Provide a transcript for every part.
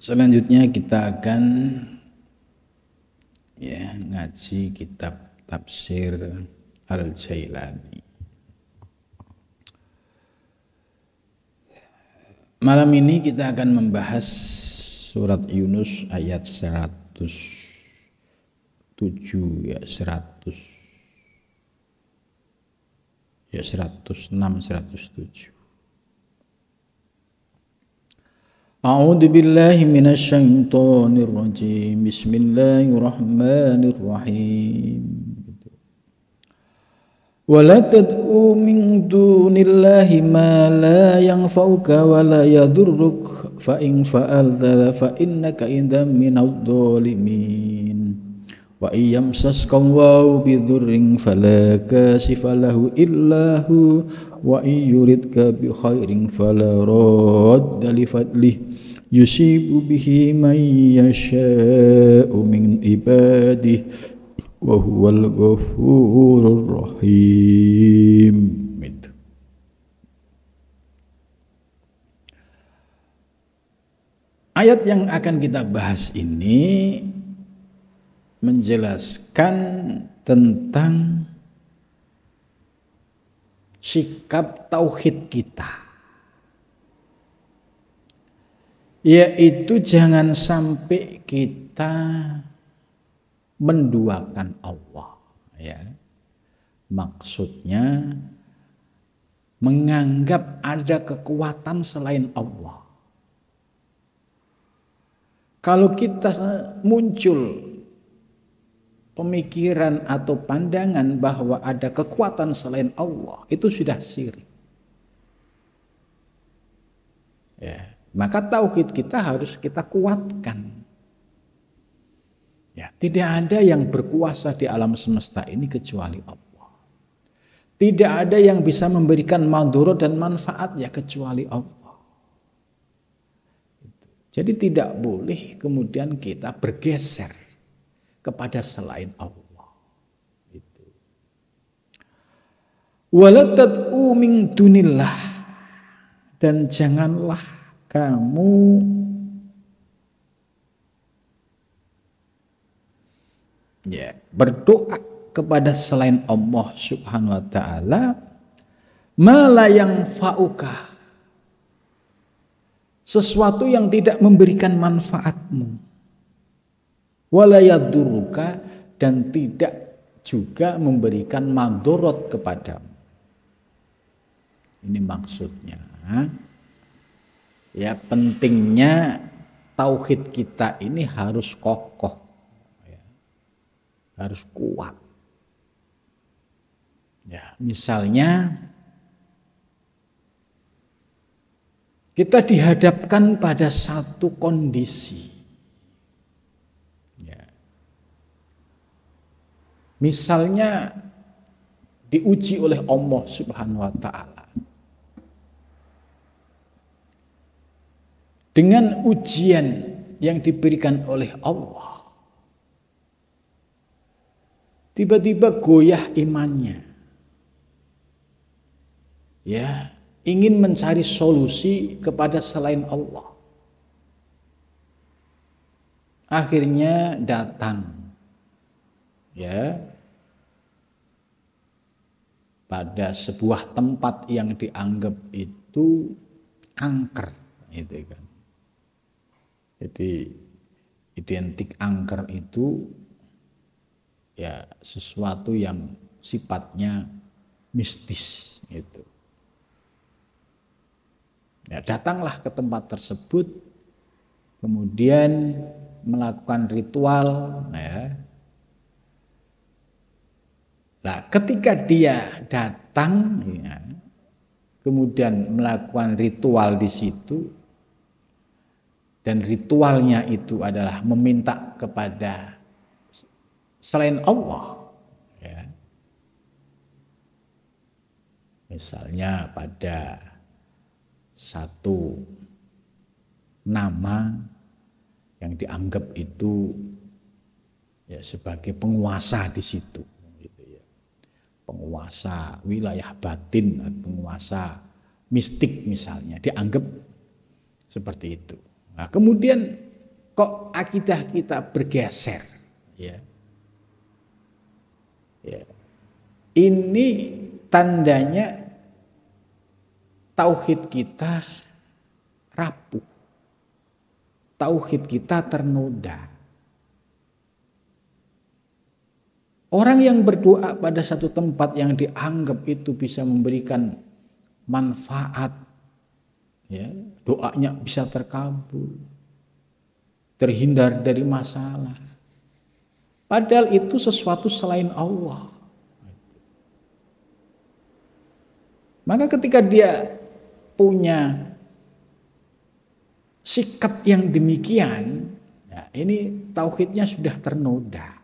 Selanjutnya kita akan ngaji kitab tafsir Al-Jailani. Malam ini kita akan membahas surat Yunus ayat 107 106 107. A'udzu billahi minasy syaithanir rajim. Bismillahirrahmanirrahim. Wala tad'u min dunillahi ma la yanfa'uka wa la yadurruk fa in fa'alta fa innaka idzan minadh dhalimin. Wa iyamsaska Allahu bidurrin fala kashifa lahu illa hu wa yuridka bi khairin fala radda li fadlihi yusibu bihi man yasha'u min ibadihi wa huwal ghafurur rahim. Ayat yang akan kita bahas ini menjelaskan tentang sikap tauhid kita, yaitu jangan sampai kita menduakan Allah, ya. Maksudnya menganggap ada kekuatan selain Allah. Kalau kita muncul pemikiran atau pandangan bahwa ada kekuatan selain Allah, itu sudah syirik. Ya, maka tauhid kita harus kita kuatkan. Ya, tidak ada yang berkuasa di alam semesta ini kecuali Allah. Tidak ada yang bisa memberikan madharat dan manfaat ya kecuali Allah. Jadi tidak boleh kemudian kita bergeser kepada selain Allah. Itu. Wala tad'u min dunillah, dan janganlah kamu berdoa kepada selain Allah Subhanahu wa taala, ma la yanfa'uka, sesuatu yang tidak memberikan manfaatmu, wala yadurruka, dan tidak juga memberikan madharat kepadamu. Ini maksudnya ya, pentingnya tauhid kita ini harus kokoh, ya, harus kuat. Ya, misalnya kita dihadapkan pada satu kondisi, ya. Misalnya diuji oleh Allah Subhanahu wa taala. Dengan ujian yang diberikan oleh Allah, tiba-tiba goyah imannya, ya, ingin mencari solusi kepada selain Allah. Akhirnya datang, ya, pada sebuah tempat yang dianggap itu angker, itu kan. Jadi identik angker itu ya sesuatu yang sifatnya mistis itu. Ya, datanglah ke tempat tersebut, kemudian melakukan ritual, ya. Nah, ketika dia datang, ya, kemudian melakukan ritual di situ, dan ritualnya itu adalah meminta kepada selain Allah, ya. Misalnya pada satu nama yang dianggap itu ya sebagai penguasa di situ, gitu ya. Penguasa wilayah batin, mistik misalnya, dianggap seperti itu. Nah, kemudian kok akidah kita bergeser, ya. Ya. Ini tandanya tauhid kita rapuh, tauhid kita ternoda. Orang yang berdoa pada satu tempat yang dianggap itu bisa memberikan manfaat, ya, doanya bisa terkabul, terhindar dari masalah. Padahal itu sesuatu selain Allah. Maka ketika dia punya sikap yang demikian, ya, ini tauhidnya sudah ternoda.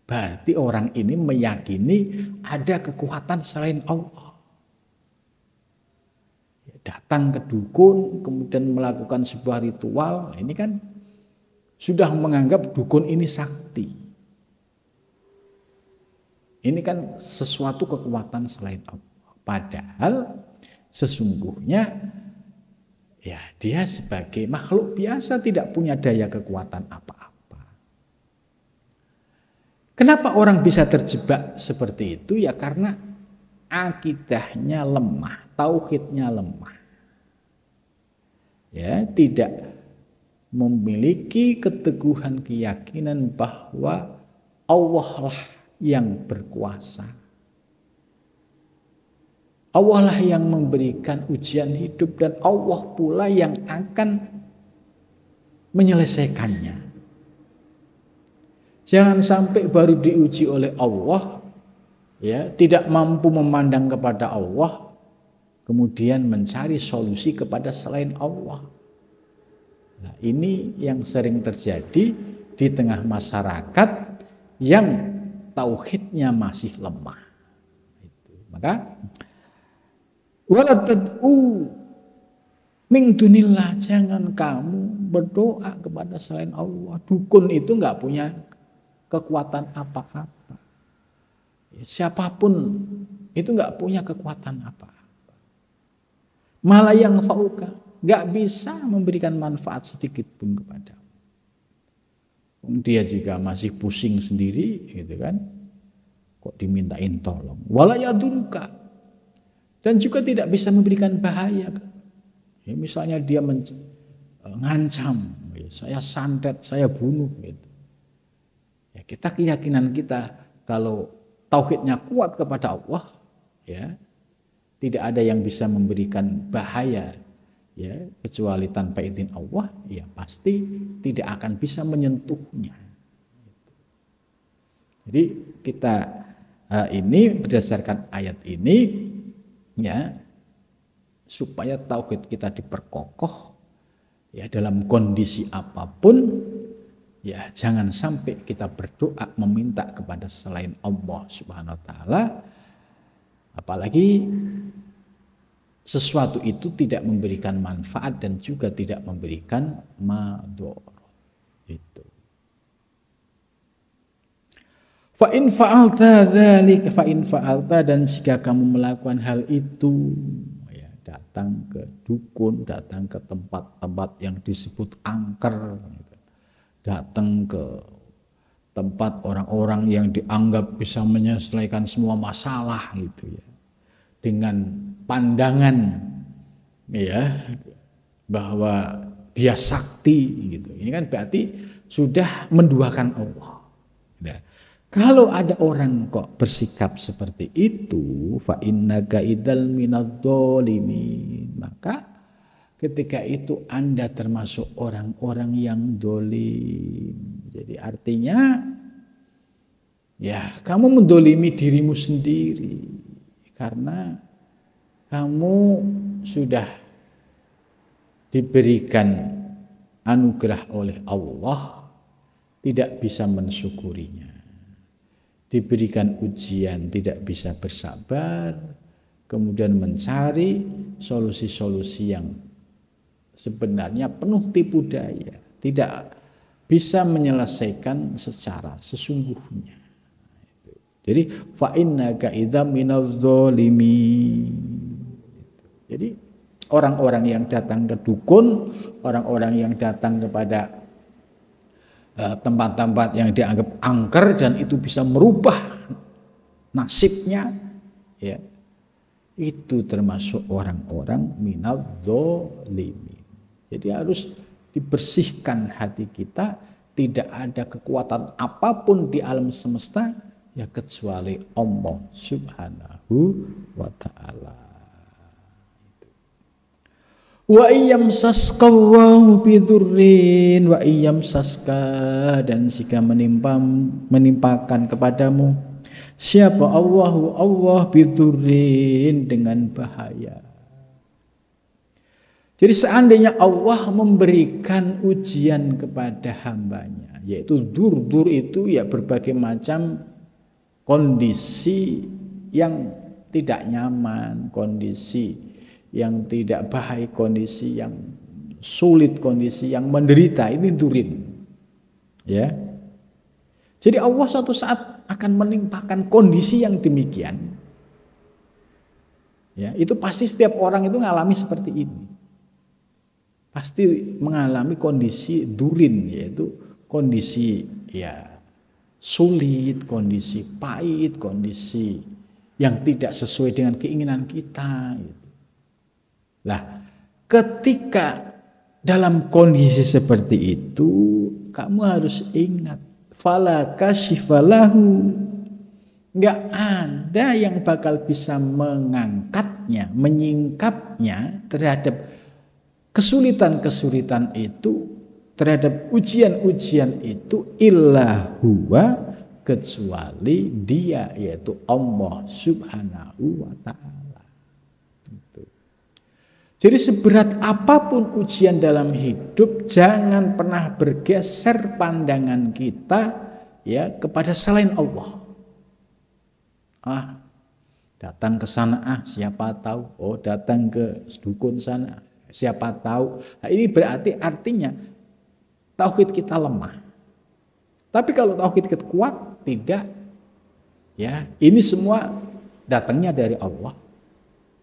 Berarti orang ini meyakini ada kekuatan selain Allah. Datang ke dukun, kemudian melakukan sebuah ritual, ini kan sudah menganggap dukun ini sakti. Ini kan sesuatu kekuatan selain Allah. Padahal sesungguhnya ya dia sebagai makhluk biasa tidak punya daya kekuatan apa-apa. Kenapa orang bisa terjebak seperti itu? Ya karena akidahnya lemah, tauhidnya lemah. Ya, tidak memiliki keteguhan keyakinan bahwa Allah lah yang berkuasa. Allah lah yang memberikan ujian hidup dan Allah pula yang akan menyelesaikannya. Jangan sampai baru diuji oleh Allah, ya, tidak mampu memandang kepada Allah, kemudian mencari solusi kepada selain Allah. Nah, ini yang sering terjadi di tengah masyarakat yang tauhidnya masih lemah. Maka wala tad'u min dunillah, jangan kamu berdoa kepada selain Allah. Dukun itu enggak punya kekuatan apa-apa. Siapapun itu enggak punya kekuatan apa-apa. Malah yang fauka, enggak bisa memberikan manfaat sedikit pun kepada. Dia juga masih pusing sendiri gitu kan. Kok dimintain tolong. Wala yaduruka. Dan juga tidak bisa memberikan bahaya. Ya, misalnya dia ngancam, ya, saya santet, saya bunuh. Gitu. Ya, keyakinan kita kalau tauhidnya kuat kepada Allah, ya, tidak ada yang bisa memberikan bahaya, ya, kecuali tanpa izin Allah, ya pasti tidak akan bisa menyentuhnya. Jadi kita ini berdasarkan ayat ini, ya, supaya tauhid kita diperkokoh, ya, dalam kondisi apapun, ya, jangan sampai kita berdoa meminta kepada selain Allah Subhanahu wa taala, apalagi sesuatu itu tidak memberikan manfaat dan juga tidak memberikan madharat. Itu. Fa in fa'alta dzalika, fa in fa'alta, dan jika kamu melakukan hal itu, ya, datang ke dukun, datang ke tempat-tempat yang disebut angker, datang ke tempat orang-orang yang dianggap bisa menyelesaikan semua masalah gitu ya, dengan pandangan ya bahwa dia sakti gitu. Ini kan berarti sudah menduakan Allah. Nah, kalau ada orang kok bersikap seperti itu, fa innaka idzal minadh-dhalimin, maka ketika itu Anda termasuk orang-orang yang dolim. Jadi artinya ya kamu mendolimi dirimu sendiri karena kamu sudah diberikan anugerah oleh Allah, tidak bisa mensyukurinya. Diberikan ujian tidak bisa bersabar, kemudian mencari solusi-solusi yang sebenarnya penuh tipu daya, tidak bisa menyelesaikan secara sesungguhnya. Jadi fa innaka idzam minadh-dhalimin. Jadi orang-orang yang datang ke dukun, orang-orang yang datang kepada tempat-tempat yang dianggap angker dan itu bisa merubah nasibnya, ya, itu termasuk orang-orang minadz-dzalimin. Jadi harus dibersihkan hati kita, tidak ada kekuatan apapun di alam semesta ya kecuali Allah Subhanahu wa taala. Wa iyamsaskallahu bidurrin wa iyamsaska, dan jika menimpakan kepadamu siapa Allah bidurrin dengan bahaya. Jadi seandainya Allah memberikan ujian kepada hambanya, yaitu dur itu ya berbagai macam kondisi yang tidak nyaman, kondisi yang tidak baik, kondisi yang sulit, kondisi yang menderita, ini durin. Ya. Jadi Allah suatu saat akan menimpakan kondisi yang demikian. Ya, itu pasti setiap orang itu mengalami seperti ini. Pasti mengalami kondisi durin, yaitu kondisi ya sulit, kondisi pahit, kondisi yang tidak sesuai dengan keinginan kita. Lah, ketika dalam kondisi seperti itu, kamu harus ingat, fala kasyifalahu, nggak ada yang bakal bisa mengangkatnya, menyingkapnya terhadap kesulitan-kesulitan itu, terhadap ujian-ujian itu, illa huwa, kecuali dia, yaitu Allah Subhanahu wa ta'ala. Jadi seberat apapun ujian dalam hidup, jangan pernah bergeser pandangan kita ya kepada selain Allah. Datang ke sana, siapa tahu. Oh, datang ke dukun sana, siapa tahu. Nah, ini berarti artinya tauhid kita lemah. Tapi kalau tauhid kita kuat, tidak. Ya, ini semua datangnya dari Allah.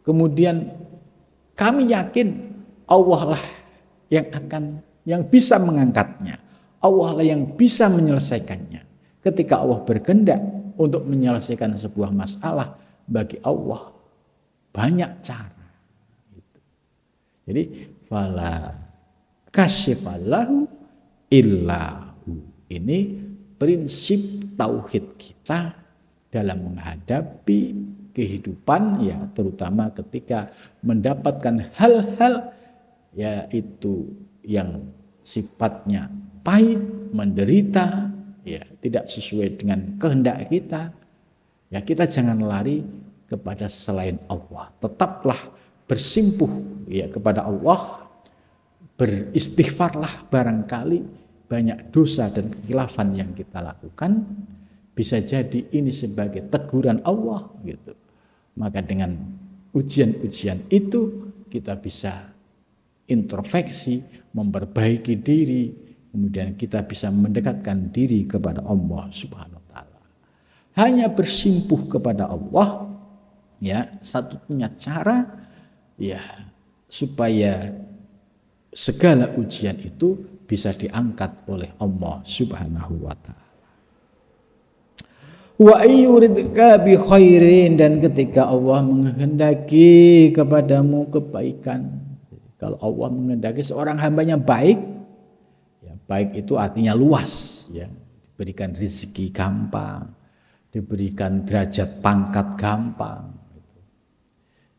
Kemudian kami yakin Allah lah yang bisa mengangkatnya. Allah lah yang bisa menyelesaikannya. Ketika Allah berkehendak untuk menyelesaikan sebuah masalah, bagi Allah banyak cara. Jadi fala kasyifallahu illahu. Ini prinsip tauhid kita dalam menghadapi kehidupan, ya terutama ketika mendapatkan hal-hal yaitu yang sifatnya pahit, menderita, ya tidak sesuai dengan kehendak kita, ya kita jangan lari kepada selain Allah. Tetaplah bersimpuh ya kepada Allah, beristighfarlah barangkali banyak dosa dan kekhilafan yang kita lakukan, bisa jadi ini sebagai teguran Allah gitu. Maka dengan ujian-ujian itu kita bisa introspeksi, memperbaiki diri, kemudian kita bisa mendekatkan diri kepada Allah Subhanahu wa taala. Hanya bersimpuh kepada Allah ya satunya cara ya supaya segala ujian itu bisa diangkat oleh Allah Subhanahu wa taala. Wa ayyuridka bi khairin, dan ketika Allah menghendaki kepadamu kebaikan. Kalau Allah menghendaki seorang hambanya baik, ya baik itu artinya luas, ya diberikan rezeki gampang, diberikan derajat pangkat gampang,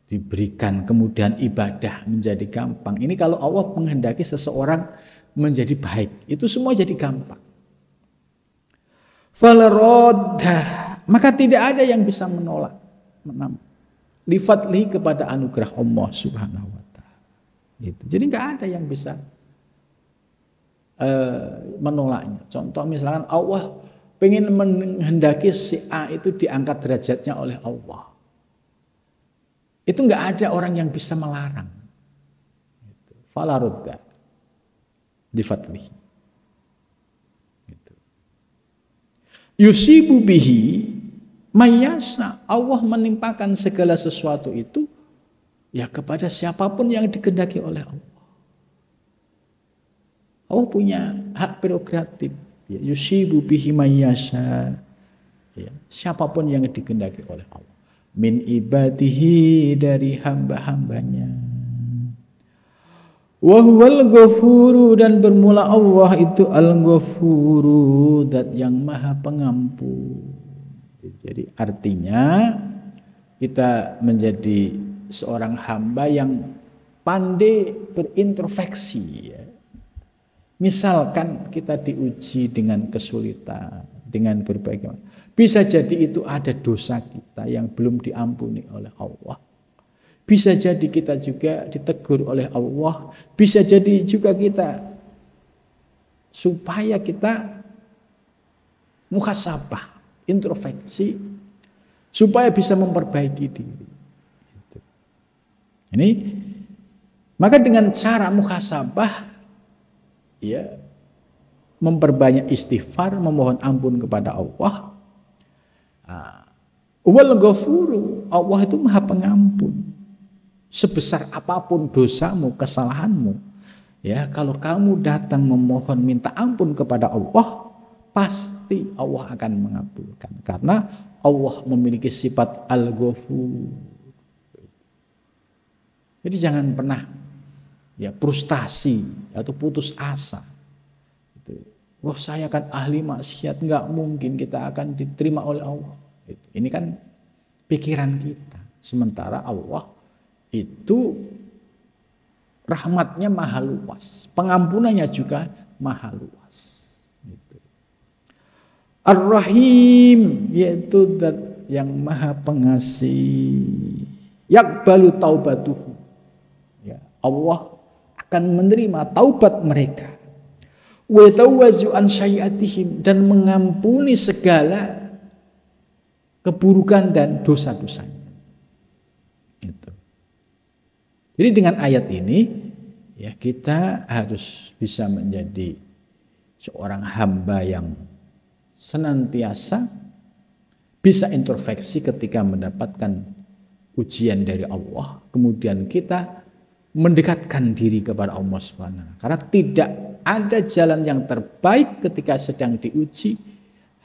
diberikan kemudian ibadah menjadi gampang. Ini kalau Allah menghendaki seseorang menjadi baik, itu semua jadi gampang. Falaroddah, maka tidak ada yang bisa menolak, lifadli kepada anugerah Allah Subhanahu wa ta'ala. Gitu. Jadi nggak ada yang bisa menolaknya. Contoh misalkan Allah pengen menghendaki si A itu diangkat derajatnya oleh Allah, itu nggak ada orang yang bisa melarang. Falaroddah, lifadli. Yusibu bihi mayasa, Allah menimpakan segala sesuatu itu ya kepada siapapun yang dikehendaki oleh Allah. Allah punya hak prerogatif Ya, yusibu bihi may yasha. Ya, siapapun yang dikehendaki oleh Allah. Min ibadihi, dari hamba-hambanya. Wa huwal ghafuru, dan bermula Allah itu al-ghafuru, zat yang maha pengampun. Jadi artinya kita menjadi seorang hamba yang pandai berintrospeksi. Ya. Misalkan kita diuji dengan kesulitan, dengan berbagai macam. Bisa jadi itu ada dosa kita yang belum diampuni oleh Allah. Bisa jadi kita juga ditegur oleh Allah. Bisa jadi juga kita supaya kita muhasabah, introspeksi, supaya bisa memperbaiki diri. Ini maka dengan cara muhasabah, ya, memperbanyak istighfar, memohon ampun kepada Allah. Wal ghafuru, Allah itu maha pengampun. Sebesar apapun dosamu, kesalahanmu, ya, kalau kamu datang memohon minta ampun kepada Allah, pasti Allah akan mengabulkan, karena Allah memiliki sifat al-ghafur. Jadi jangan pernah ya frustasi atau putus asa. Wah, saya kan ahli maksiat, nggak mungkin kita akan diterima oleh Allah. Ini kan pikiran kita. Sementara Allah itu rahmatnya maha luas, pengampunannya juga maha luas. Ar-Rahim, yaitu zat yang maha pengasih. Yaqbalu taubatuhu. Ya, Allah akan menerima taubat mereka. Wa yatawazzu an sayyi'atihim, dan mengampuni segala keburukan dan dosa-dosanya. Gitu. Jadi dengan ayat ini ya kita harus bisa menjadi seorang hamba yang senantiasa bisa introspeksi ketika mendapatkan ujian dari Allah, kemudian kita mendekatkan diri kepada Allah Subhanahu. Karena tidak ada jalan yang terbaik ketika sedang diuji,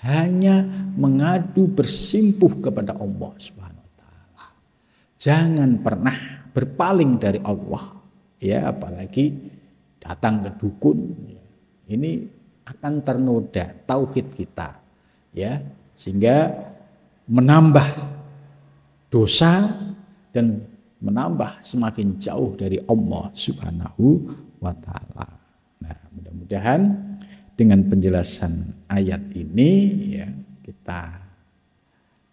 hanya mengadu bersimpuh kepada Allah Subhanahu wa taala. Jangan pernah berpaling dari Allah, ya, apalagi datang ke dukun. Ini akan ternoda tauhid kita, ya, sehingga menambah dosa dan menambah semakin jauh dari Allah Subhanahu wa taala. Nah, mudah-mudahan dengan penjelasan ayat ini ya kita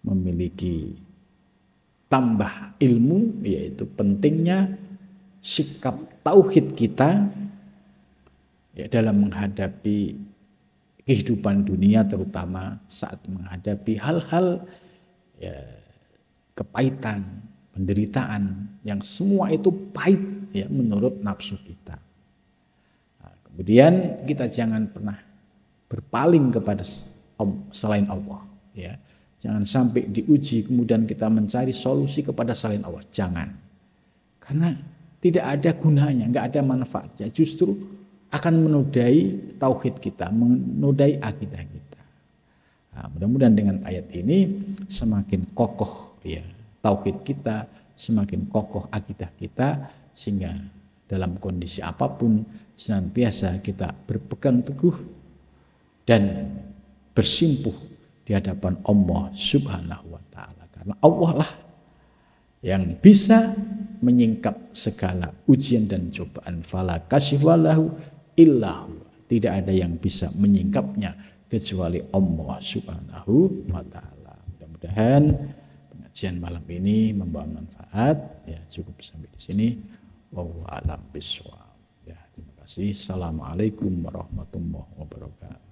memiliki tambah ilmu, yaitu pentingnya sikap tauhid kita ya dalam menghadapi kehidupan dunia, terutama saat menghadapi hal-hal ya, kepahitan, penderitaan yang semua itu pahit ya menurut nafsu kita. Nah, kemudian kita jangan pernah berpaling kepada selain Allah, ya. Jangan sampai diuji kemudian kita mencari solusi kepada selain Allah. Jangan. Karena tidak ada gunanya, nggak ada manfaatnya. Justru akan menodai tauhid kita, menodai akidah kita. Nah, mudah-mudahan dengan ayat ini semakin kokoh ya tauhid kita, semakin kokoh akidah kita, sehingga dalam kondisi apapun senantiasa kita berpegang teguh dan bersimpuh di hadapan Allah Subhanahu wa taala. Karena Allah lah yang bisa menyingkap segala ujian dan cobaan. Fala kasyifalahu illahu. Tidak ada yang bisa menyingkapnya kecuali Allah Subhanahu wa taala. Mudah-mudahan pengajian malam ini membawa manfaat. Ya, cukup sampai di sini. Wallahu a'lam bishawab. Ya, terima kasih. Assalamualaikum warahmatullahi wabarakatuh.